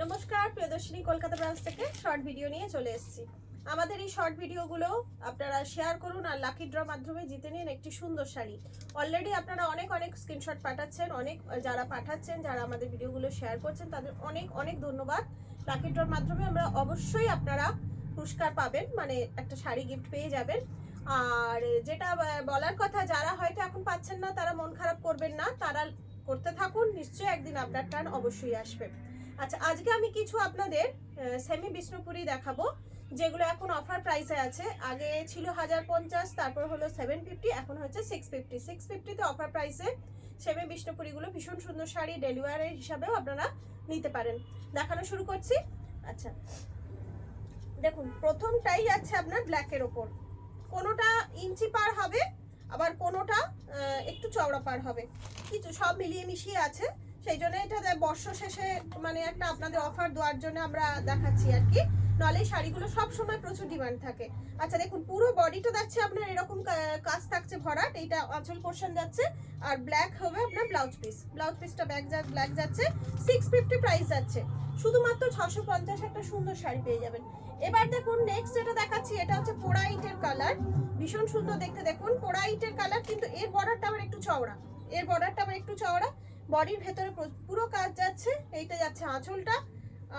নমস্কার প্রিয়দর্শিনী কলকাতা ব্রাঞ্চ থেকে short video নিয়ে চলে এসেছি। আমাদের এই শর্ট ভিডিওগুলো আপনারা শেয়ার করুন আর লাকি ড্র মাধ্যমে জিতে নিন একটি সুন্দর শাড়ি। অলরেডি আপনারা অনেক স্ক্রিনশট পাঠাচ্ছেন, যারা পাঠাচ্ছেন, যারা আমাদের ভিডিওগুলো শেয়ার করছেন তাদের অনেক ধন্যবাদ। লাকি ড্রর মাধ্যমে আমরা অবশ্যই আপনারা পুরস্কার পাবেন, মানে একটা শাড়ি গিফট পেয়ে যাবেন। আর যেটা বলার কথা, যারা হয়তো এখন পাচ্ছেন না তারা মন খারাপ করবেন না, তারা করতে থাকুন, নিশ্চয়ই একদিন আপনার টার্ন অবশ্যই আসবে। আচ্ছা, আজকে আমি কিছু আপনাদের সেমি বিষ্ণুপুরি দেখাবো, যেগুলো এখন অফার প্রাইসে আছে। আগে ছিল 1050, তারপর হলো 750, এখন হচ্ছে 650। 650তে অফার প্রাইসে সেমি বিষ্ণুপুরিগুলো ভীষণ সুন্দর শাড়ি, ডেলিভারি হিসাবেও আপনারা নিতে পারেন। দেখানো শুরু করছি। আচ্ছা দেখুন, প্রথমটাই যাচ্ছে আপনার ব্ল্যাকের ওপর। কোনোটা ইঞ্চি পার হবে, আবার কোনোটা একটু চওড়া পার হবে, কিছু সব মিলিয়ে মিশিয়ে আছে। সেই জন্য এটা বর্ষ শেষে মানে একটা আপনাদের অফার দেওয়ার জন্য আমরা দেখাচ্ছি আর কি, নাহলে এই শাড়িগুলো সব সময় প্রচুর ডিমান্ড থাকে। আচ্ছা দেখুন, পুরো বডিটা যাচ্ছে আপনার এরকম কাজ থাকছে ভরাট, এইটা আঁচল পোর্শন যাচ্ছে, আর ব্ল্যাক হবে আপনার ব্লাউজ পিসটা ব্ল্যাক যাচ্ছে। 650 প্রাইস যাচ্ছে, শুধুমাত্র 650 একটা সুন্দর শাড়ি পেয়ে যাবেন। এবার দেখুন নেক্সট যেটা দেখাচ্ছি, এটা হচ্ছে পোড়া ইটের কালার, ভীষণ সুন্দর দেখতে। দেখুন পোড়া ইটের কালার, কিন্তু এর বর্ডারটা আবার একটু চওড়া, বডির ভেতরে পুরো কাজ যাচ্ছে। এইটা যাচ্ছে আঁচলটা,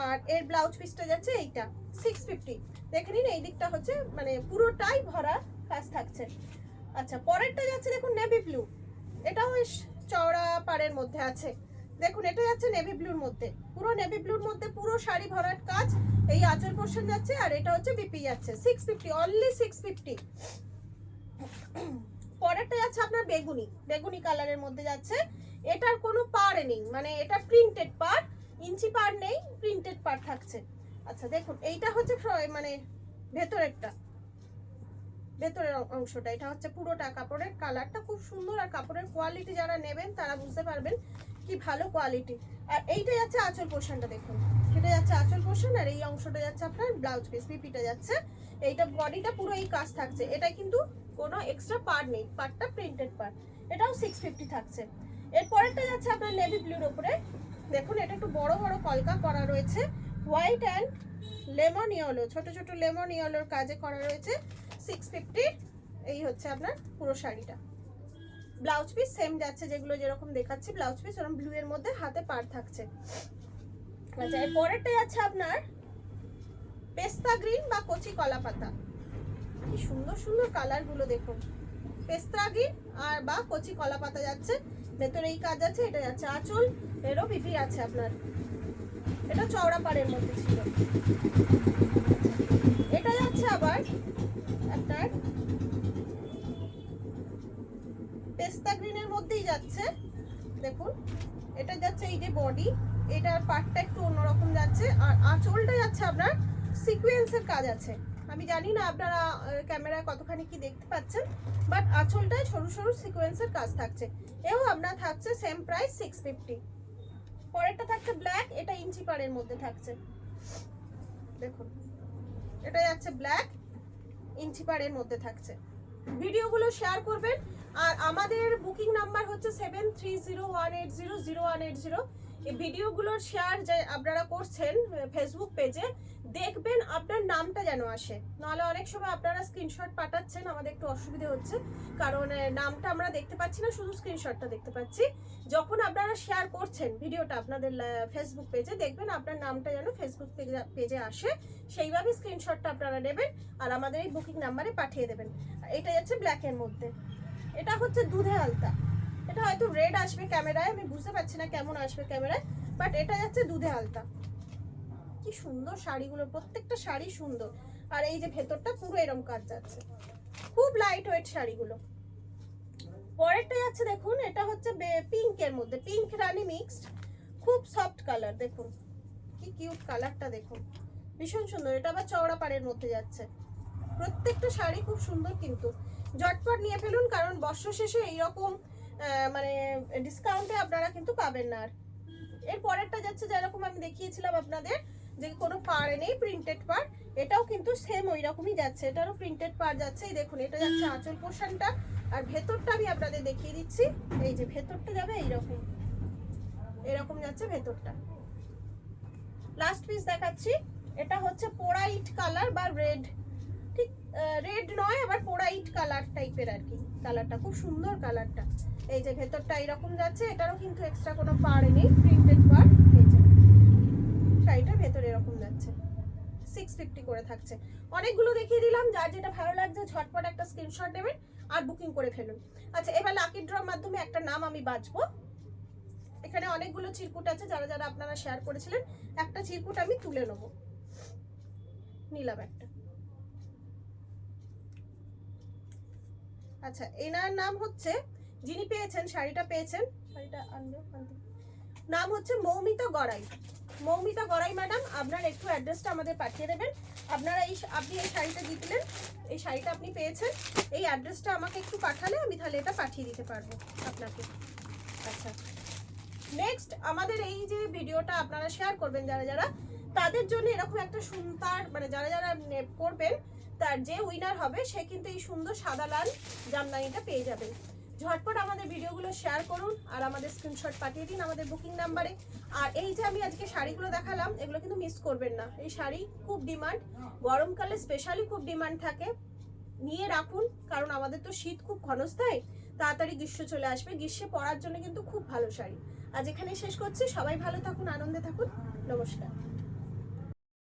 আর এর ব্লাউজ পিসটা যাচ্ছে এইটা। 650 দেখে নিন, এই দিকটা হচ্ছে মানে পুরোটাই ভরা কাজ থাকছে। আচ্ছা পরেরটা যাচ্ছে দেখুন নেভি ব্লু, এটাও চওড়া পাড়ের মধ্যে আছে। দেখুন এটা যাচ্ছে নেভি ব্লুর মধ্যে, পুরো নেভি ব্লুর মধ্যে পুরো শাড়ি ভরাট কাজ। এই আঁচল পোর্শন যাচ্ছে, আর এটা হচ্ছে বিপি যাচ্ছে। 650, অনলি 650। পরেরটা যাচ্ছে আপনার বেগুনি কালারের মধ্যে যাচ্ছে। এটার কোনো পার নেই, মানে এটা প্রিন্টেড পার, ইঞ্চি পার নেই, প্রিন্টেড পার থাকছে। আচ্ছা দেখুন, এইটা হচ্ছে মানে ভেতরের অংশটা, এটা হচ্ছে পুরোটা। কাপড়ের কালারটা খুব সুন্দর, আর কাপড়ের কোয়ালিটি যারা নেবেন তারা বুঝতে পারবেন কি ভালো কোয়ালিটি। আর এইটা যাচ্ছে আঁচল পোর্শনটা, দেখুন সেটা যাচ্ছে আঁচল পোর্শন, আর এই অংশটা যাচ্ছে আপনার ব্লাউজ পিস, পিপিটা যাচ্ছে। এইটা বডিটা পুরো এই কাজ থাকছে, এটা কিন্তু কোনো এক্সট্রা পার নেই, পারটা প্রিন্টেড পার। এটাও 650 থাকছে। এরপরেরটা যাচ্ছে আপনার নেভি ব্লুর উপরে। দেখুন এটা একটু বড় কলকা করা রয়েছে, হোয়াইট অ্যান্ড লেমন ইয়েলো, ছোট লেমন ইয়েলোর কাজে করা রয়েছে। 650 এই হচ্ছে আপনার পুরো শাড়িটা। ব্লাউজ পিস সেম যাচ্ছে, যেগুলো যেরকম দেখাচ্ছি ব্লাউজ পিস ওরকম ব্লু এর মধ্যে হাতে পার থাকছে। আচ্ছা এর পরেরটা যাচ্ছে আপনার পেস্তা গ্রিন বা কচি কলা পাতা। কি সুন্দর কালার গুলো দেখুন, পেস্তা গ্রিন আর বা কচি কলা পাতা যাচ্ছে। ভেতরে এই কাজ আছে, এটা যাচ্ছে আঁচল, এরও বিপি আছে আপনার। এটা চওড়া পাড়ের মধ্যে ছিল। এটা যাচ্ছে আবার আপনার পেস্তা গ্রিনের মধ্যেই যাচ্ছে। দেখুন এটা যাচ্ছে এই যে বডি, এটার পার্টটা একটু অন্যরকম যাচ্ছে, আর আঁচলটা যাচ্ছে আপনার সিকোয়েন্সের কাজ আছে। আমি জানি না আপনারা ক্যামেরায় কতখানি কি দেখতে পাচ্ছেন, বাট আঁচলটায় সরু সিকোয়েন্সের কাজ থাকছে। এও আপনার থাকছে সেম প্রাইস 650। পরেরটা থাকছে ব্ল্যাক, এটা ইঞ্চি পাড়ের মধ্যে থাকছে। দেখুন এটা যাচ্ছে ব্ল্যাক, ইঞ্চি পাড়ের মধ্যে থাকছে। ভিডিওগুলো শেয়ার করবেন, আর আমাদের বুকিং নাম্বার হচ্ছে 7301800180। এই ভিডিওগুলোর শেয়ার যে আপনারা করছেন ফেসবুক পেজে, দেখবেন আপনার নামটা যেন আসে, নাহলে অনেক সময় আপনারা স্ক্রিনশট পাঠাচ্ছেন, আমাদের একটু অসুবিধা হচ্ছে, কারণ নামটা আমরা দেখতে পাচ্ছি না, শুধু স্ক্রিনশটটা দেখতে পাচ্ছি। যখন আপনারা শেয়ার করছেন ভিডিওটা আপনাদের ফেসবুক পেজে, দেখবেন আপনার নামটা যেন ফেসবুক পেজে আসে, সেইভাবে স্ক্রিনশটটা আপনারা নেবেন আর আমাদের এই বুকিং নাম্বারে পাঠিয়ে দেবেন। এটা যাচ্ছে ব্ল্যাকের মধ্যে, এটা হচ্ছে দুধে আলতা। এটা হয়তো রেড আসবে ক্যামেরায়, আমি বুঝতে পারছি না কেমন আসবে ক্যামেরায়, বাট এটা যাচ্ছে দুধে আলতা। কি সুন্দর শাড়িগুলো, প্রত্যেকটা শাড়ি সুন্দর। আর এই যে ভেতরটা পুরো এরকম কাজ যাচ্ছে, খুব লাইট ওয়েট শাড়িগুলো। পরেরটা যাচ্ছে দেখুন, এটা হচ্ছে পিঙ্কের মধ্যে, পিঙ্ক রানী মিক্সড, খুব সফট কালার। দেখুন কি কিউট কালারটা, দেখুন ভীষণ সুন্দর। এটা আবার চওড়া পাড়ের মধ্যে যাচ্ছে। প্রত্যেকটা শাড়ি খুব সুন্দর, কিন্তু ঝটপট নিয়ে ফেলুন, কারণ বর্ষ শেষে এইরকম মানে ডিসকাউন্টে আপনারা কিন্তু পাবেন না। আর এর পরেরটা যাচ্ছে যেরকম আমি দেখিয়েছিলাম আপনাদের, যে কোনো পার নেই, প্রিন্টেড পার। এটাও কিন্তু সেম ওই রকমই যাচ্ছে, এটারও প্রিন্টেড পার যাচ্ছে। এই দেখুন এটা যাচ্ছে আঁচল পোর্শনটা, আর ভেতরটা আমি আপনাদের দেখিয়ে দিচ্ছি। এই যে ভেতরটা যাবে এইরকম, এরকম যাচ্ছে ভেতরটা। লাস্ট পিস দেখাচ্ছি, এটা হচ্ছে পোড়া ইট কালার বা রেড, ঠিক রেড নয় আবার পোড়া ইট কালার টাইপের আর কি। কালারটা খুব সুন্দর কালারটা। এই যে ভেতরটা এরকম যাচ্ছে, এটারও কিন্তু এক্সট্রা কোনো পাড় নেই, প্রিন্টেড পাড়। এই যে শাড়িটার ভেতরে এরকম যাচ্ছে, 650 করে থাকছে। অনেকগুলো দেখিয়ে দিলাম, যার যেটা ভালো লাগছে ঝটপট একটা স্ক্রিনশট নেবেন আর বুকিং করে ফেলুন। আচ্ছা, এবার লাকি ড্রর মাধ্যমে একটা নাম আমি বাছবো। এখানে অনেকগুলো চিরকুট আছে, যারা যারা আপনারা শেয়ার করেছিলেন, একটা চিরকুট আমি তুলে নেব। নিলাম একটা। আচ্ছা, এনার নাম হচ্ছে, যিনি পেয়েছেন শাড়িটা পেয়েছেন, শাড়িটা নাম হচ্ছে মৌমিতা গড়াই। মৌমিতা গড়াই ম্যাডাম, আপনার একটু অ্যাড্রেসটা আমাদের পাঠিয়ে দেবেন। আপনারা আপনি এই শাড়িটা জিতলেন, এই শাড়িটা আপনি পেয়েছেন, এই অ্যাড্রেসটা আমাকে একটু পাঠালে আমি তাহলে এটা পাঠিয়ে দিতে পারবো আপনাকে। আচ্ছা, নেক্সট আমাদের এই যে ভিডিওটা আপনারা শেয়ার করবেন যারা যারা, তাদের জন্য এরকম একটা সুন্দর, মানে যারা যারা করবেন, তার যে উইনার হবে সে কিন্তু এই সুন্দর সাদা লাল জামদানিটা পেয়ে যাবেন। ঝটপট আমাদের ভিডিওগুলো শেয়ার করুন আর আমাদের স্ক্রিনশট পাঠিয়ে দিন আমাদের বুকিং নাম্বারে। আর এই যে আমি আজকে শাড়িগুলো দেখালাম, এগুলো কিন্তু মিস করবেন না। এই শাড়ি খুব ডিমান্ড, গরমকালে স্পেশালি খুব ডিমান্ড থাকে, নিয়ে রাখুন, কারণ আমাদের তো শীত খুব ক্ষণস্থায়ী, তাড়াতাড়ি গ্রীষ্ম চলে আসবে, গ্রীষ্মে পরার জন্য কিন্তু খুব ভালো শাড়ি। আজ এখানেই শেষ করছি, সবাই ভালো থাকুন, আনন্দে থাকুন, নমস্কার।